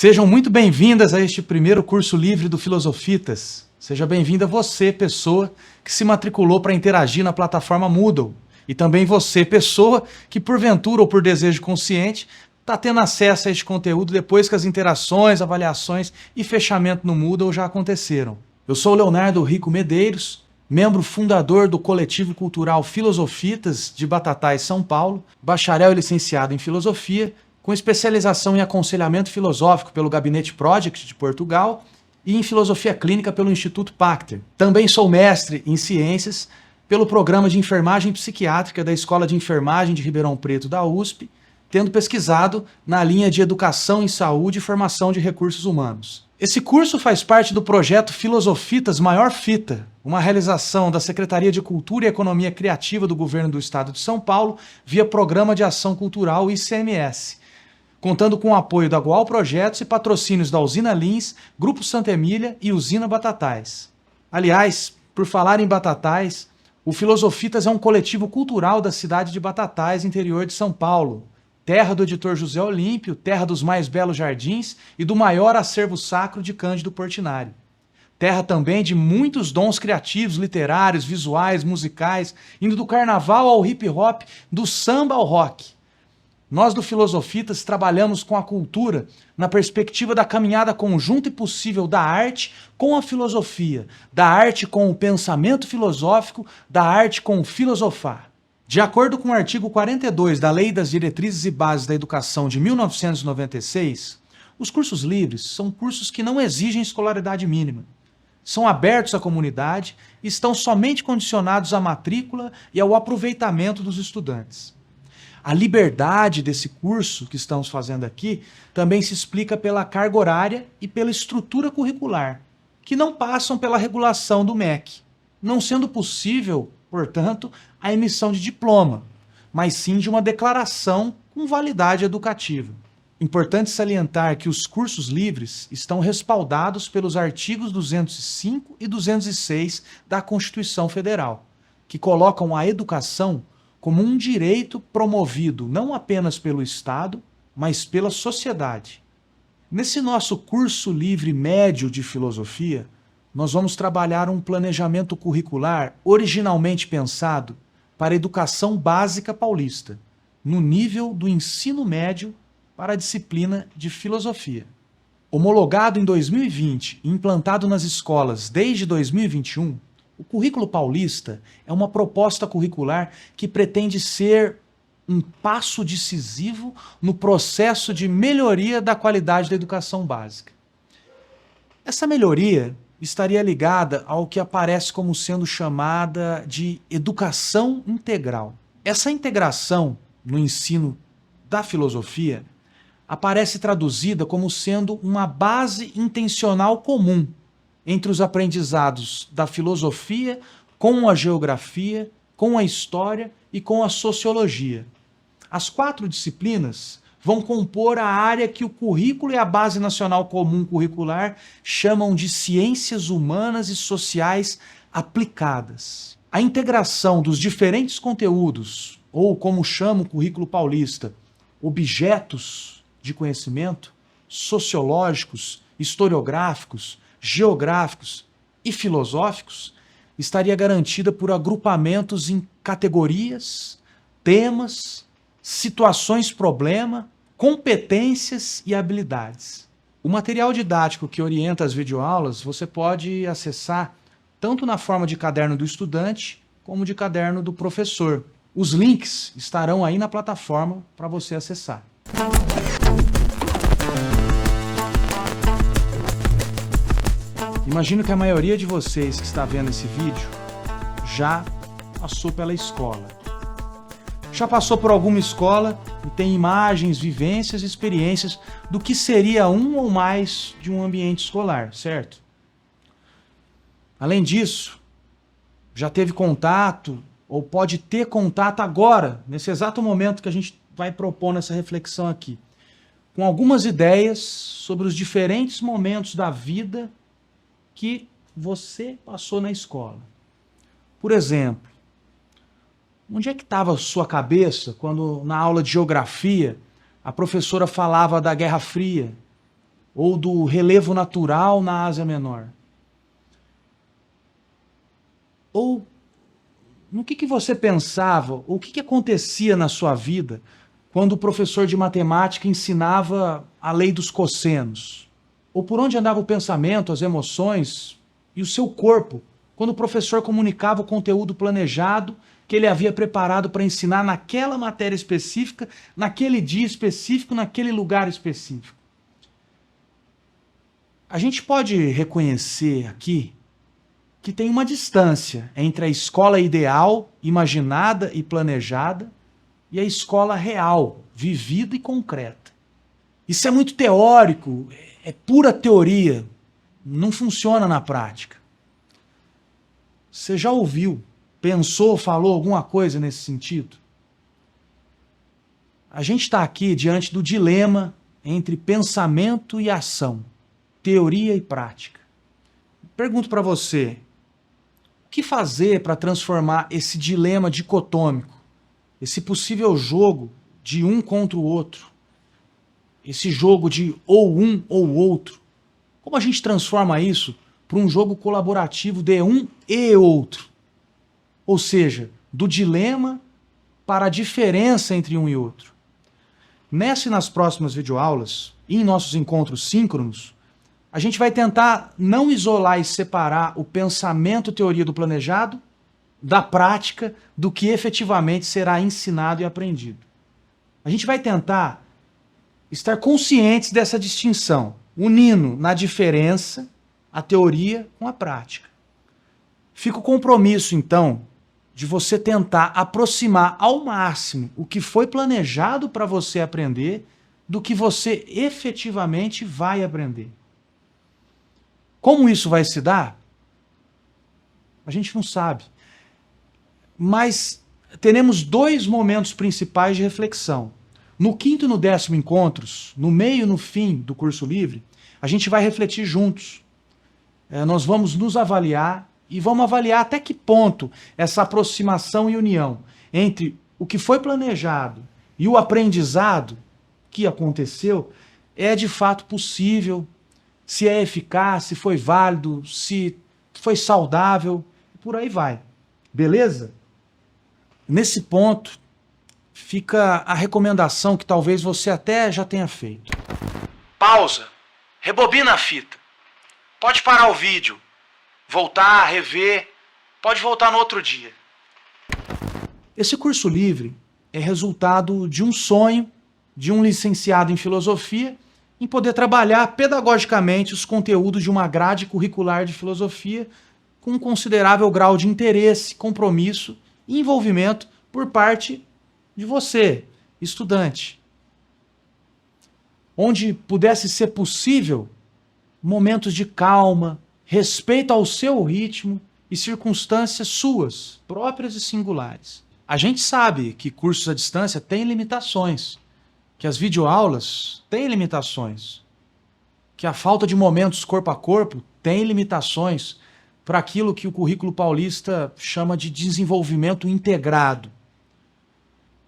Sejam muito bem-vindas a este primeiro curso livre do Filosofitas. Seja bem-vinda você, pessoa que se matriculou para interagir na plataforma Moodle. E também você, pessoa que porventura ou por desejo consciente está tendo acesso a este conteúdo depois que as interações, avaliações e fechamento no Moodle já aconteceram. Eu sou o Leonardo Rico Medeiros, membro fundador do coletivo cultural Filosofitas de Batatais, São Paulo, bacharel e licenciado em Filosofia, com especialização em aconselhamento filosófico pelo Gabinete Project de Portugal e em filosofia clínica pelo Instituto Pasteur. Também sou mestre em ciências pelo programa de enfermagem psiquiátrica da Escola de Enfermagem de Ribeirão Preto da USP, tendo pesquisado na linha de educação em saúde e formação de recursos humanos. Esse curso faz parte do projeto Filosofitas Maior Fita, uma realização da Secretaria de Cultura e Economia Criativa do Governo do Estado de São Paulo via Programa de Ação Cultural ICMS, contando com o apoio da Goal Projetos e patrocínios da Usina Lins, Grupo Santa Emília e Usina Batatais. Aliás, por falar em Batatais, o Filosofitas é um coletivo cultural da cidade de Batatais, interior de São Paulo, terra do editor José Olímpio, terra dos mais belos jardins e do maior acervo sacro de Cândido Portinari. Terra também de muitos dons criativos, literários, visuais, musicais, indo do carnaval ao hip-hop, do samba ao rock. Nós do Filosofitas trabalhamos com a cultura na perspectiva da caminhada conjunta e possível da arte com a filosofia, da arte com o pensamento filosófico, da arte com o filosofar. De acordo com o artigo 42 da Lei das Diretrizes e Bases da Educação de 1996, os cursos livres são cursos que não exigem escolaridade mínima. São abertos à comunidade e estão somente condicionados à matrícula e ao aproveitamento dos estudantes. A liberdade desse curso que estamos fazendo aqui também se explica pela carga horária e pela estrutura curricular, que não passam pela regulação do MEC, não sendo possível, portanto, a emissão de diploma, mas sim de uma declaração com validade educativa. Importante salientar que os cursos livres estão respaldados pelos artigos 205 e 206 da Constituição Federal, que colocam a educação como um direito promovido não apenas pelo Estado, mas pela sociedade. Nesse nosso curso livre médio de filosofia, nós vamos trabalhar um planejamento curricular originalmente pensado para a educação básica paulista, no nível do ensino médio para a disciplina de filosofia. Homologado em 2020 e implantado nas escolas desde 2021, o currículo paulista é uma proposta curricular que pretende ser um passo decisivo no processo de melhoria da qualidade da educação básica. Essa melhoria estaria ligada ao que aparece como sendo chamada de educação integral. Essa integração no ensino da filosofia aparece traduzida como sendo uma base intencional comum entre os aprendizados da filosofia com a geografia, com a história e com a sociologia. As 4 disciplinas vão compor a área que o currículo e a Base Nacional Comum Curricular chamam de Ciências Humanas e Sociais Aplicadas. A integração dos diferentes conteúdos, ou como chama o currículo paulista, objetos de conhecimento, sociológicos, historiográficos, geográficos e filosóficos, estaria garantida por agrupamentos em categorias, temas, situações-problema, competências e habilidades. O material didático que orienta as videoaulas você pode acessar tanto na forma de caderno do estudante como de caderno do professor. Os links estarão aí na plataforma para você acessar. Imagino que a maioria de vocês que está vendo esse vídeo já passou pela escola. Já passou por alguma escola e tem imagens, vivências, experiências do que seria um ou mais de um ambiente escolar, certo? Além disso, já teve contato ou pode ter contato agora, nesse exato momento que a gente vai propor nessa reflexão aqui, com algumas ideias sobre os diferentes momentos da vida que você passou na escola. Por exemplo, onde é que estava a sua cabeça quando na aula de geografia a professora falava da Guerra Fria ou do relevo natural na Ásia Menor? Ou no que você pensava, ou o que acontecia na sua vida quando o professor de matemática ensinava a lei dos cossenos? Ou por onde andava o pensamento, as emoções e o seu corpo quando o professor comunicava o conteúdo planejado que ele havia preparado para ensinar naquela matéria específica, naquele dia específico, naquele lugar específico? A gente pode reconhecer aqui que tem uma distância entre a escola ideal, imaginada e planejada, e a escola real, vivida e concreta. Isso é muito teórico, é pura teoria, não funciona na prática. Você já ouviu, pensou, falou alguma coisa nesse sentido? A gente está aqui diante do dilema entre pensamento e ação, teoria e prática. Pergunto para você, o que fazer para transformar esse dilema dicotômico, esse possível jogo de um contra o outro, esse jogo de ou um ou outro, como a gente transforma isso para um jogo colaborativo de um e outro? Ou seja, do dilema para a diferença entre um e outro. Nessa e nas próximas videoaulas, e em nossos encontros síncronos, a gente vai tentar não isolar e separar o pensamento teoria do planejado da prática do que efetivamente será ensinado e aprendido. A gente vai tentar estar conscientes dessa distinção, unindo na diferença a teoria com a prática. Fica o compromisso, então, de você tentar aproximar ao máximo o que foi planejado para você aprender do que você efetivamente vai aprender. Como isso vai se dar? A gente não sabe. Mas teremos dois momentos principais de reflexão. No quinto e no 10º encontros, no meio e no fim do curso livre, a gente vai refletir juntos. Nós vamos nos avaliar e vamos avaliar até que ponto essa aproximação e união entre o que foi planejado e o aprendizado que aconteceu é de fato possível, se é eficaz, se foi válido, se foi saudável, por aí vai. Beleza? Nesse ponto, fica a recomendação que talvez você até já tenha feito. Pausa. Rebobina a fita. Pode parar o vídeo. Voltar, rever. Pode voltar no outro dia. Esse curso livre é resultado de um sonho de um licenciado em filosofia em poder trabalhar pedagogicamente os conteúdos de uma grade curricular de filosofia com um considerável grau de interesse, compromisso e envolvimento por parte de você, estudante. Onde pudesse ser possível momentos de calma, respeito ao seu ritmo e circunstâncias suas, próprias e singulares. A gente sabe que cursos à distância têm limitações, que as videoaulas têm limitações, que a falta de momentos corpo a corpo tem limitações para aquilo que o currículo paulista chama de desenvolvimento integrado.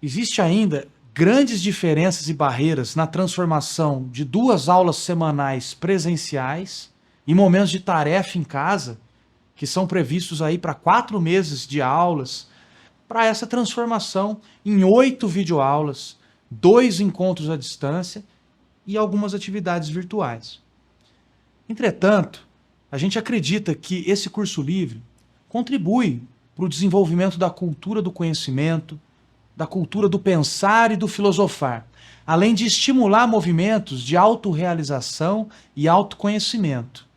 Existe ainda grandes diferenças e barreiras na transformação de 2 aulas semanais presenciais e momentos de tarefa em casa, que são previstos aí para 4 meses de aulas, para essa transformação em 8 videoaulas, 2 encontros à distância e algumas atividades virtuais. Entretanto, a gente acredita que esse curso livre contribui para o desenvolvimento da cultura do conhecimento, da cultura do pensar e do filosofar, além de estimular movimentos de autorrealização e autoconhecimento.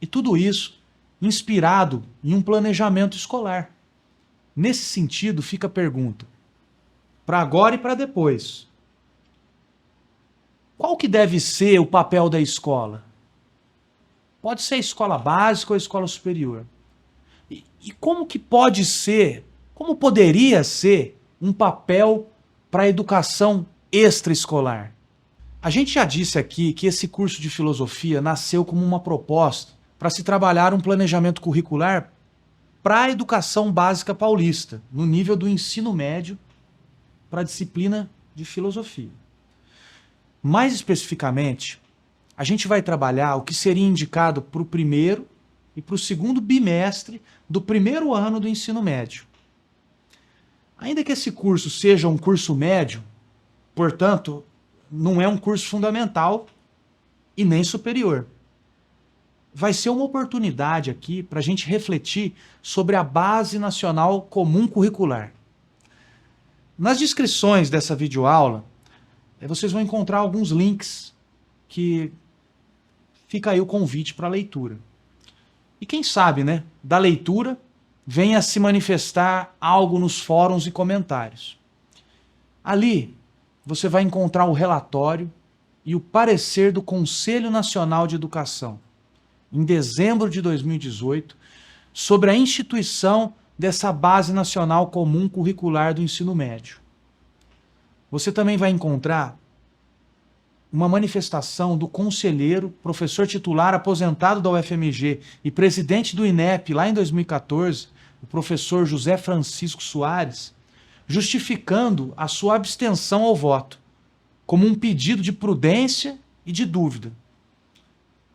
E tudo isso inspirado em um planejamento escolar. Nesse sentido, fica a pergunta, para agora e para depois. Qual que deve ser o papel da escola? Pode ser escola básica ou escola superior. E como que pode ser, como poderia ser um papel para a educação extraescolar? A gente já disse aqui que esse curso de filosofia nasceu como uma proposta para se trabalhar um planejamento curricular para a educação básica paulista, no nível do ensino médio, para a disciplina de filosofia. Mais especificamente, a gente vai trabalhar o que seria indicado para o primeiro e para o segundo bimestre do primeiro ano do ensino médio. Ainda que esse curso seja um curso médio, portanto, não é um curso fundamental e nem superior. Vai ser uma oportunidade aqui para a gente refletir sobre a Base Nacional Comum Curricular. Nas descrições dessa videoaula, vocês vão encontrar alguns links que fica aí o convite para a leitura. E quem sabe, né, da leitura venha a se manifestar algo nos fóruns e comentários. Ali você vai encontrar o relatório e o parecer do Conselho Nacional de Educação, em dezembro de 2018, sobre a instituição dessa Base Nacional Comum Curricular do Ensino Médio. Você também vai encontrar uma manifestação do conselheiro, professor titular aposentado da UFMG e presidente do INEP lá em 2014, o professor José Francisco Soares, justificando a sua abstenção ao voto, como um pedido de prudência e de dúvida.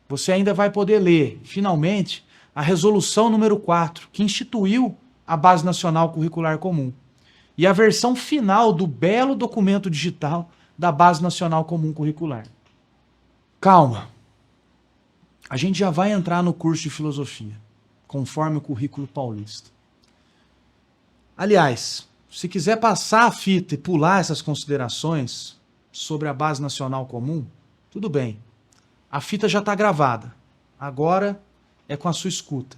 Você ainda vai poder ler, finalmente, a resolução número 4, que instituiu a Base Nacional Curricular Comum, e a versão final do belo documento digital da Base Nacional Comum Curricular. Calma, a gente já vai entrar no curso de filosofia, conforme o currículo paulista. Aliás, se quiser passar a fita e pular essas considerações sobre a Base Nacional Comum, tudo bem. A fita já está gravada. Agora é com a sua escuta.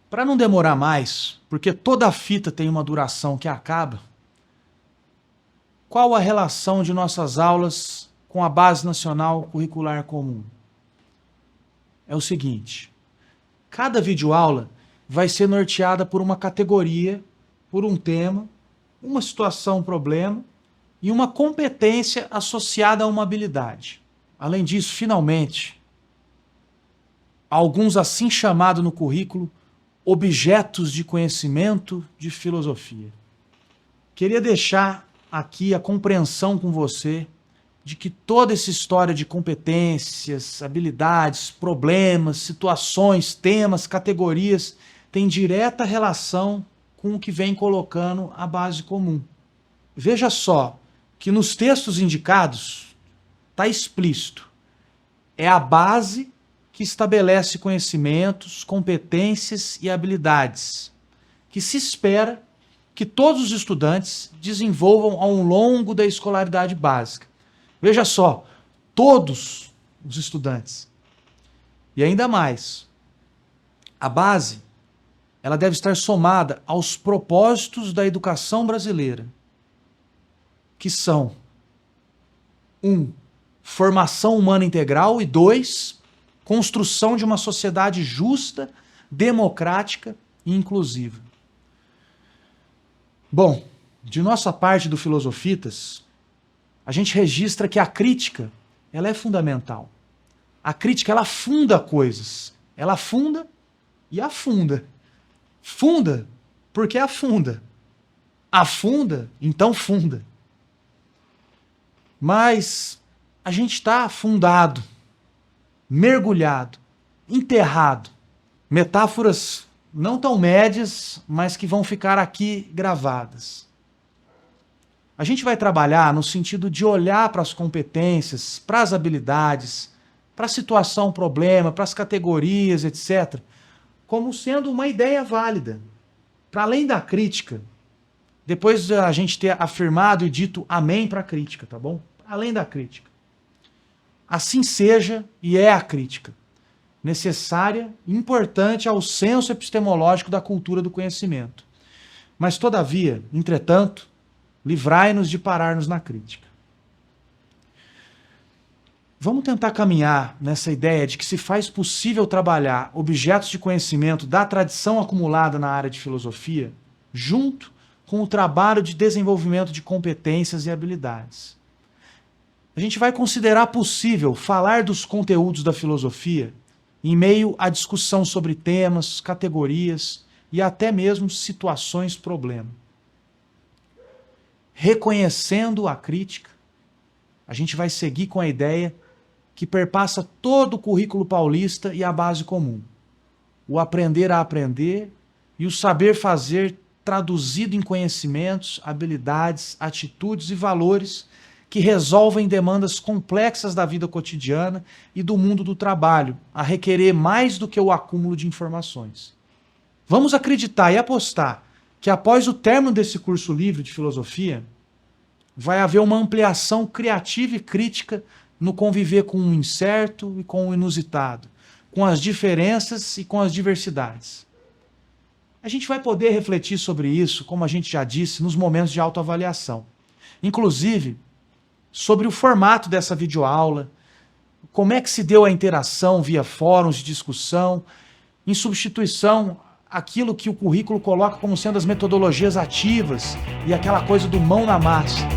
Para não demorar mais, porque toda a fita tem uma duração que acaba, qual a relação de nossas aulas com a Base Nacional Curricular Comum? É o seguinte, cada videoaula vai ser norteada por uma categoria, por um tema, uma situação, um problema e uma competência associada a uma habilidade. Além disso, finalmente, alguns assim chamados no currículo objetos de conhecimento de filosofia. Queria deixar aqui a compreensão com você de que toda essa história de competências, habilidades, problemas, situações, temas, categorias tem direta relação com o que vem colocando a base comum. Veja só que nos textos indicados está explícito. É a base que estabelece conhecimentos, competências e habilidades que se espera que todos os estudantes desenvolvam ao longo da escolaridade básica. Veja só, todos os estudantes. E ainda mais, a base, ela deve estar somada aos propósitos da educação brasileira, que são 1. Formação humana integral e 2. Construção de uma sociedade justa, democrática e inclusiva. Bom, de nossa parte do Filosofitas, a gente registra que a crítica, ela é fundamental. A crítica, ela funda coisas. Ela funda e afunda. Funda porque afunda. Afunda, então funda. Mas a gente está afundado, mergulhado, enterrado. Metáforas não tão médias, mas que vão ficar aqui gravadas. A gente vai trabalhar no sentido de olhar para as competências, para as habilidades, para a situação, problema, para as categorias, etc., como sendo uma ideia válida. Para além da crítica, depois a gente ter afirmado e dito amém para a crítica, tá bom? Além da crítica. Assim seja e é a crítica necessária e importante ao senso epistemológico da cultura do conhecimento. Mas, todavia, entretanto, livrai-nos de parar-nos na crítica. Vamos tentar caminhar nessa ideia de que se faz possível trabalhar objetos de conhecimento da tradição acumulada na área de filosofia junto com o trabalho de desenvolvimento de competências e habilidades. A gente vai considerar possível falar dos conteúdos da filosofia em meio à discussão sobre temas, categorias e até mesmo situações-problema. Reconhecendo a crítica, a gente vai seguir com a ideia que perpassa todo o currículo paulista e a base comum. O aprender a aprender e o saber fazer traduzido em conhecimentos, habilidades, atitudes e valores que resolvem demandas complexas da vida cotidiana e do mundo do trabalho, a requerer mais do que o acúmulo de informações. Vamos acreditar e apostar que após o término desse curso livre de filosofia, vai haver uma ampliação criativa e crítica no conviver com o incerto e com o inusitado, com as diferenças e com as diversidades. A gente vai poder refletir sobre isso, como a gente já disse, nos momentos de autoavaliação. Inclusive, sobre o formato dessa videoaula, como é que se deu a interação via fóruns de discussão, em substituição àquilo que o currículo coloca como sendo as metodologias ativas e aquela coisa do mão na massa.